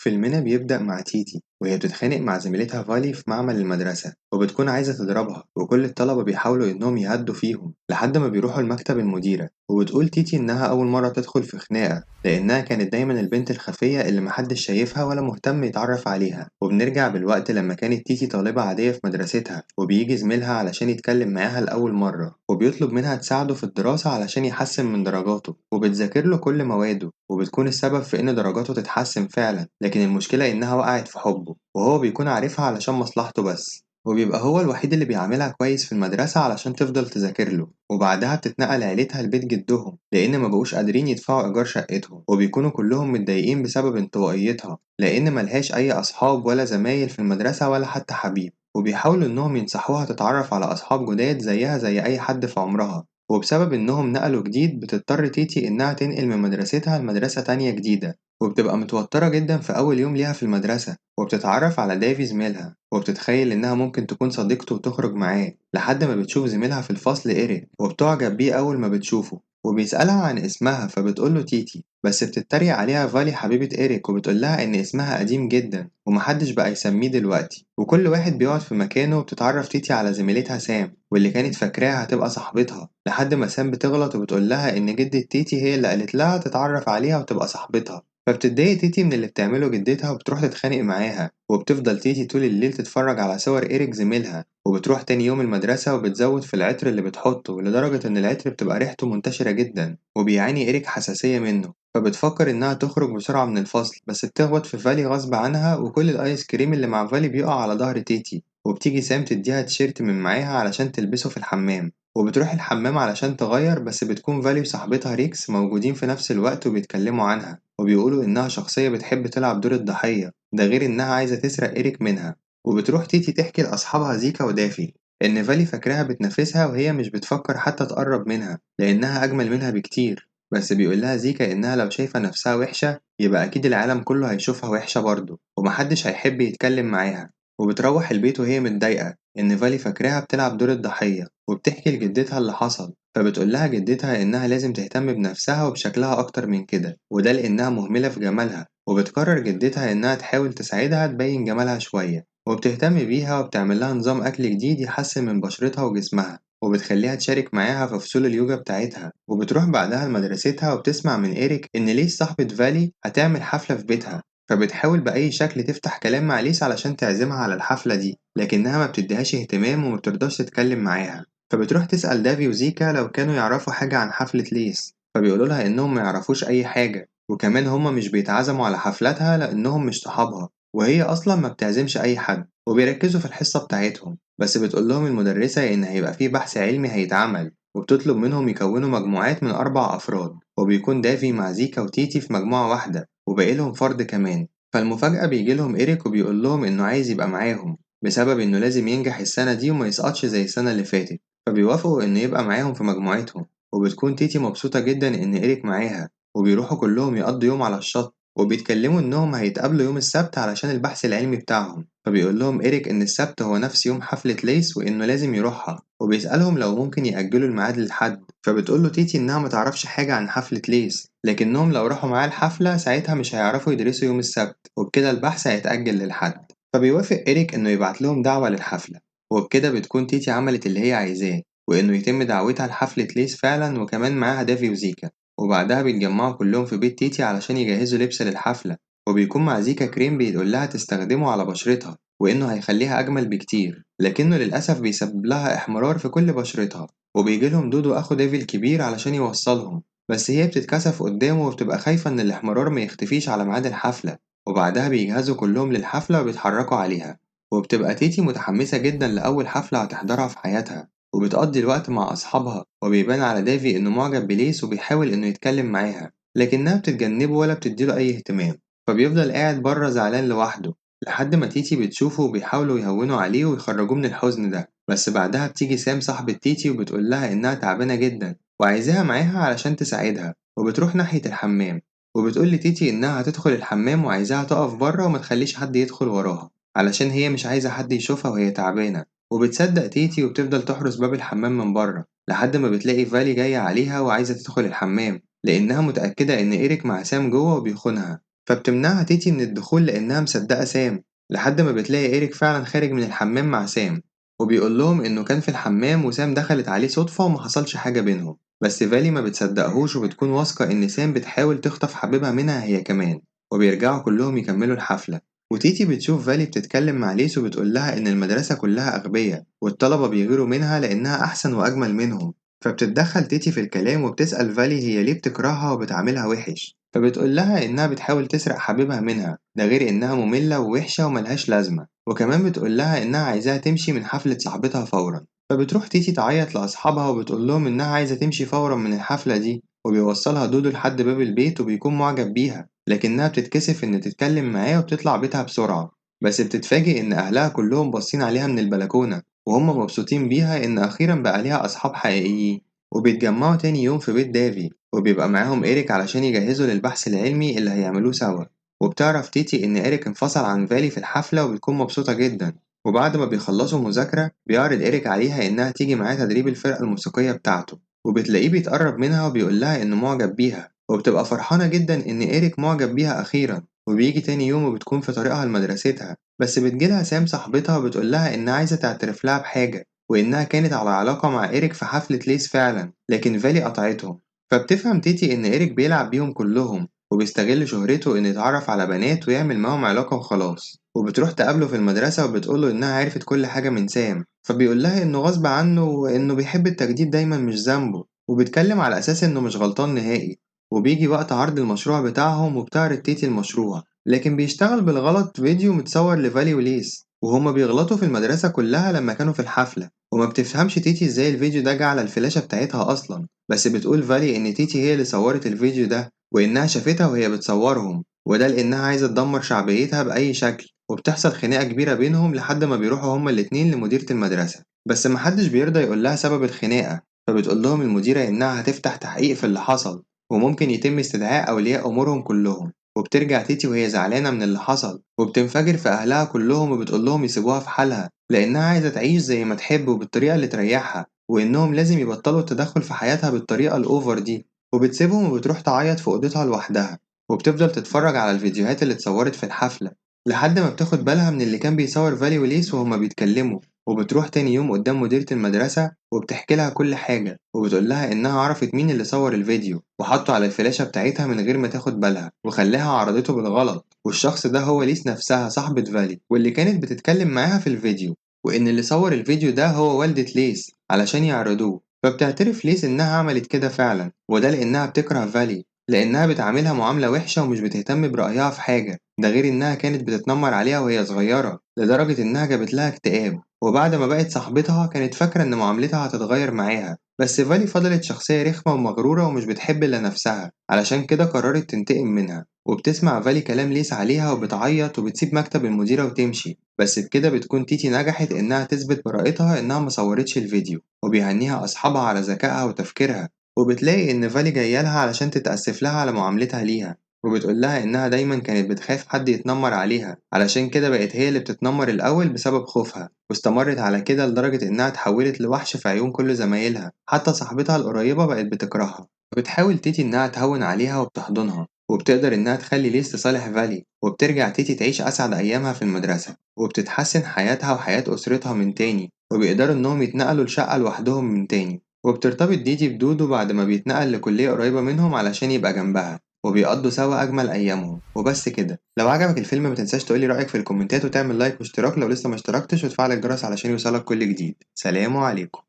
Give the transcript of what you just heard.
فيلمنا بيبدأ مع تيتي وهي بتتخانق مع زميلتها فالي في معمل المدرسة وبتكون عايزة تضربها، وكل الطلبة بيحاولوا إنهم يهدوا فيهم لحد ما بيروحوا لمكتب المديرة. وبتقول تيتي إنها أول مرة تدخل في خناقة لأنها كانت دايما البنت الخفية اللي محدش شايفها ولا مهتم يتعرف عليها. وبنرجع بالوقت لما كانت تيتي طالبة عادية في مدرستها، وبيجي زميلها علشان يتكلم معاها لأول مرة وبيطلب منها تساعده في الدراسة علشان يحسن من درجاته، وبتذاكر له كل مواده وبتكون السبب في إن درجاته تتحسن فعلا. لكن المشكلة إنها وقعت في حبه وهو بيكون عارفها علشان مصلحته بس، وبيبقى هو الوحيد اللي بيعاملها كويس في المدرسة علشان تفضل تذاكر له. وبعدها بتتنقل عيلتها لبيت جدهم لأن ما بقوش قادرين يدفعوا إيجار شقتهم، وبيكونوا كلهم متضايقين بسبب انطوائيتها لأن ملهاش أي أصحاب ولا زمايل في المدرسة ولا حتى حبيب. وبيحاولوا إنهم ينصحوها تتعرف على أصحاب جداد زيها زي أي حد في عمرها. وبسبب إنهم نقلوا جديد بتضطر تيتي إنها تنقل من مدرستها لمدرسة تانية جديدة، وبتبقى متوترة جدا في أول يوم ليها في المدرسة. وبتتعرف على دافي زميلها وبتتخيل إنها ممكن تكون صديقته وتخرج معاه لحد ما بتشوف زميلها في الفصل إيريك وبتعجب بيه أول ما بتشوفه. وبيسألها عن اسمها فبتقوله تيتي، بس بتتريق عليها فالي حبيبة إيريك وبتقولها إن اسمها قديم جدا ومحدش بقى يسميه دلوقتي، وكل واحد بيقعد في مكانه. وبتتعرف تيتي على زميلتها سام واللي كانت فاكراها هتبقى صاحبتها لحد ما سام بتغلط وبتقول لها إن جدة تيتي هي اللي قالت لها تتعرف عليها وتبقى صاحبتها. فبتتضايق تيتي من اللي بتعمله جدتها وبتروح تتخانق معاها. وبتفضل تيتي طول الليل تتفرج على صور إيريك زميلها، وبتروح تاني يوم المدرسة وبتزود في العطر اللي بتحطه لدرجة إن العطر بتبقى ريحته منتشرة جدا، وبيعاني إيريك حساسية منه. فبتفكر إنها تخرج بسرعة من الفصل بس بتخبط في فالي غصب عنها وكل الآيس كريم اللي مع فالي بيقع على ظهر تيتي. وبتيجي سام تديها تيشيرت من معاها علشان تلبسه في الحمام، وبتروح الحمام علشان تغير، بس بتكون فالي وصاحبتها ريكس موجودين في نفس الوقت وبيتكلموا عنها وبيقولوا إنها شخصية بتحب تلعب دور الضحية، ده غير إنها عايزة تسرق إيريك منها. وبتروح تيتي تحكي لأصحابها زيكا ودافي إن فالي فاكراها بتنافسها وهي مش بتفكر حتى تقرب منها لأنها أجمل منها بكتير. بس بيقولها زيكا إنها لو شايفة نفسها وحشة يبقى أكيد العالم كله هيشوفها وحشة برضه ومحدش هيحب يتكلم معاها. وبتروح البيت وهي متضايقة إن فالي فاكراها بتلعب دور الضحية، وبتحكي لجدتها اللي حصل. فبتقولها جدتها إنها لازم تهتم بنفسها وبشكلها أكتر من كده، وده لأنها مهملة في جمالها. وبتقرر جدتها إنها تحاول تساعدها تبين جمالها شوية، وبتهتم بيها وبتعمل لها نظام أكل جديد يحسن من بشرتها وجسمها، وبتخليها تشارك معاها في فصول اليوجا بتاعتها. وبتروح بعدها لمدرستها وبتسمع من إيريك إن ليس صاحبة فالي هتعمل حفلة في بيتها، فبتحاول بأي شكل تفتح كلام مع ليس علشان تعزمها على الحفلة دي، لكنها ما بتديهاش اهتمام ومبترضاش تتكلم معاها. فبتروح تسأل دافي وزيكا لو كانوا يعرفوا حاجة عن حفلة ليس، فبيقولوا لها إنهم ما يعرفوش أي حاجة، وكمان هما مش بيتعزموا على حفلاتها لأنهم مش صحابها وهي أصلا ما بتعزمش أي حد. وبيركزوا في الحصة بتاعتهم، بس بتقول لهم المدرسة إن هيبقى فيه بحث علمي هيتعمل، وبتطلب منهم يكونوا مجموعات من 4 أفراد، وبيكون دافي مع زيكا وتيتي في مجموعة واحدة وباقي لهم فرد كمان. فالمفاجأة بيجي لهم إيريك وبيقول لهم إنه عايز يبقى معاهم بسبب إنه لازم ينجح السنة دي وما يسقطش زي السنة اللي فاتت، فبيوافقوا إنه يبقى معاهم في مجموعتهم. وبتكون تيتي مبسوطة جدا إن إيريك معاها، وبيروحوا كلهم يقضوا يوم على الشط وبيتكلموا إنهم هيتقابلوا يوم السبت علشان البحث العلمي بتاعهم. فبيقول لهم إيريك إن السبت هو نفس يوم حفلة ليس وإنه لازم يروحها، وبيسألهم لو ممكن يأجلوا الميعاد للحد. فبتقول له تيتي إنها متعرفش حاجة عن حفلة ليس، لكنهم لو راحوا معاه الحفلة ساعتها مش هيعرفوا يدرسوا يوم السبت وبكده البحث هيتأجل للحد. فبيوافق إيريك إنه يبعت لهم دعوة للحفلة، وبكده بتكون تيتي عملت اللي هي عايزاه وإنه يتم دعوتها لحفلة ليس فعلا، وكمان معاها دافي وزيكا. وبعدها بيتجمعوا كلهم في بيت تيتي علشان يجهزوا لبس للحفلة، وبيكون مع زيكا كريم بيقول لها تستخدمه على بشرتها وإنه هيخليها أجمل بكتير، لكنه للأسف بيسبب لها إحمرار في كل بشرتها. وبيجيلهم دودو أخو ديفي الكبير علشان يوصلهم، بس هي بتتكسف قدامه وبتبقى خايفة إن الإحمرار ما يختفيش على ميعاد الحفلة. وبعدها بيجهزوا كلهم للحفلة وبيتحركوا عليها، وبتبقى تيتي متحمسة جدا لأول حفلة هتحضرها في حياتها، وبتقضي الوقت مع أصحابها. وبيبان على دافي إنه معجب بليس وبيحاول إنه يتكلم معاها لكنها بتتجنبه ولا بتديله أي اهتمام، فبيفضل قاعد بره زعلان لوحده لحد ما تيتي بتشوفه وبيحاولوا يهونوا عليه ويخرجوه من الحزن ده. بس بعدها بتيجي سام صاحبة تيتي وبتقول لها إنها تعبانة جدا وعايزاها معاها علشان تساعدها، وبتروح ناحية الحمام. وبتقول لتيتي إنها هتدخل الحمام وعايزاها تقف بره وما تخليش حد يدخل وراها علشان هي مش عايزة حد يشوفها وهي تعبانة. وبتصدق تيتي وبتفضل تحرس باب الحمام من بره لحد ما بتلاقي فالي جاية عليها وعايزة تدخل الحمام لأنها متأكدة إن إيريك مع سام جوه وبيخونها. فبتمنعها تيتي من الدخول لأنها مصدقة سام، لحد ما بتلاقي إيريك فعلا خارج من الحمام مع سام، وبيقول لهم إنه كان في الحمام وسام دخلت عليه صدفة وما حصلش حاجة بينهم. بس فالي ما بتصدقهوش وبتكون واثقة إن سام بتحاول تخطف حبيبها منها هي كمان، وبيرجعوا كلهم يكملوا الحفلة. وتيتي بتشوف فالي بتتكلم مع ليس وبتقول لها إن المدرسة كلها أغبياء والطلبة بيغيروا منها لأنها أحسن وأجمل منهم. فبتتدخل تيتي في الكلام وبتسأل فالي هي ليه بتكرهها وبتعاملها وحش، فبتقول لها إنها بتحاول تسرق حبيبها منها، ده غير إنها مملة ووحشة وملهاش لازمة، وكمان بتقول لها إنها عايزاها تمشي من حفلة صاحبتها فورا. فبتروح تيتي تعيط لأصحابها وبتقول لهم إنها عايزة تمشي فورا من الحفلة دي، وبيوصلها دودو لحد باب البيت وبيكون معجب بيها، لكنها بتتكسف إن تتكلم معاه وبتطلع بيتها بسرعة. بس بتتفاجئ إن أهلها كلهم باصين عليها من البلكونة وهم مبسوطين بيها إن أخيرا بقى ليها أصحاب حقيقيين. وبيتجمعوا تاني يوم في بيت دافي وبيبقى معاهم إيريك علشان يجهزوا للبحث العلمي اللي هيعملوه سوا. وبتعرف تيتي إن إيريك انفصل عن فالي في الحفلة وبتكون مبسوطة جدا. وبعد ما بيخلصوا مذاكرة بيعرض إيريك عليها إنها تيجي معاه تدريب الفرقة الموسيقية بتاعته، وبتلاقيه بيتقرب منها وبيقول لها إنه معجب بيها، وبتبقى فرحانة جدا إن إيريك معجب بيها أخيرا. وبيجي تاني يوم وبتكون في طريقها لمدرستها، بس بتجيلها سام صاحبتها وبتقول لها إنها عايزة تعترف لها بحاجة، وإنها كانت على علاقة مع إيريك في حفلة ليس فعلا، لكن فالي قطعتهم. فبتفهم تيتي إن إيريك بيلعب بيهم كلهم وبيستغل شهرته إنه يتعرف على بنات ويعمل معاهم علاقة وخلاص. وبتروح تقابله في المدرسة وبتقوله إنها عرفت كل حاجة من سام، فبيقول لها إنه غصب عنه وإنه بيحب التجديد دايما مش ذنبه، وبيتكلم على أساس إنه مش غلطان نهائي. وبيجي وقت عرض المشروع بتاعهم وبتعرض تيتي المشروع، لكن بيشتغل بالغلط فيديو متصور لفالي وليس وهما بيغلطوا في المدرسة كلها لما كانوا في الحفلة. وما بتفهمش تيتي ازاي الفيديو ده جه على الفلاشة بتاعتها أصلا، بس بتقول فالي إن تيتي هي اللي صورت الفيديو ده وإنها شافتها وهي بتصورهم، وده لأنها عايزة تدمر شعبيتها بأي شكل. وبتحصل خناقة كبيرة بينهم لحد ما بيروحوا هما الاتنين لمديرة المدرسة، بس محدش بيرضى يقول لها سبب الخناقة. فبتقول لهم المديرة إنها هتفتح تحقيق في اللي حصل وممكن يتم استدعاء أولياء أمورهم كلهم. وبترجع تيتي وهي زعلانة من اللي حصل وبتنفجر في أهلها كلهم وبتقول لهم يسيبوها في حالها لأنها عايزة تعيش زي ما تحب وبالطريقة اللي تريحها، وإنهم لازم يبطلوا التدخل في حياتها بالطريقة الأوفر دي. وبتسيبهم وبتروح تعيط في أوضتها لوحدها، وبتفضل تتفرج على الفيديوهات اللي اتصورت في الحفلة لحد ما بتاخد بالها من اللي كان بيصور فالي وليس وهما بيتكلموا. وبتروح تاني يوم قدام مديرة المدرسة وبتحكي لها كل حاجة وبتقول لها إنها عرفت مين اللي صور الفيديو وحطه على الفلاشة بتاعتها من غير ما تاخد بالها وخلاها عرضته بالغلط، والشخص ده هو ليس نفسها صاحبة فالي واللي كانت بتتكلم معاها في الفيديو، وإن اللي صور الفيديو ده هو والدة ليس علشان يعرضوه. فبتعترف ليس إنها عملت كده فعلا، وده لأنها بتكره فالي لأنها بتعاملها معاملة وحشة ومش بتهتم برأيها في حاجة، ده غير إنها كانت بتتنمر عليها وهي صغيرة لدرجة إنها جابت لها اكتئاب. وبعد ما بقت صاحبتها كانت فاكرة إن معاملتها هتتغير معاها، بس فالي فضلت شخصية رخمة ومغرورة ومش بتحب إلا نفسها، علشان كده قررت تنتقم منها. وبتسمع فالي كلام ليس عليها وبتعيط وبتسيب مكتب المديرة وتمشي، بس بكده بتكون تيتي نجحت إنها تثبت براءتها إنها مصورتش الفيديو، وبيهنيها أصحابها على ذكائها وتفكيرها. وبتلاقي إن فالي جايالها علشان تتأسف لها على معاملتها ليها، وبتقول لها إنها دايما كانت بتخاف حد يتنمر عليها، علشان كده بقت هي اللي بتتنمر الأول بسبب خوفها، واستمرت على كده لدرجة إنها اتحولت لوحش في عيون كل زمايلها، حتى صاحبتها القريبة بقت بتكرهها. بتحاول تيتي إنها تهون عليها وبتحضنها، وبتقدر إنها تخلي ليس تصالح فالي، وبترجع تيتي تعيش أسعد أيامها في المدرسة، وبتتحسن حياتها وحياة أسرتها من تاني، وبيقدروا إنهم يتنقلوا لشقة لوحدهم من تاني. وبترتبط ديدي بدودو بعد ما بيتنقل لكلية قريبة منهم علشان يبقى جنبها، وبيقضوا سوا أجمل أيامهم. وبس كده، لو عجبك الفيلم متنساش تقولي رأيك في الكومنتات وتعمل لايك واشتراك لو لسه ما اشتركتش وتفعل الجرس علشان يوصلك كل جديد. سلام عليكم.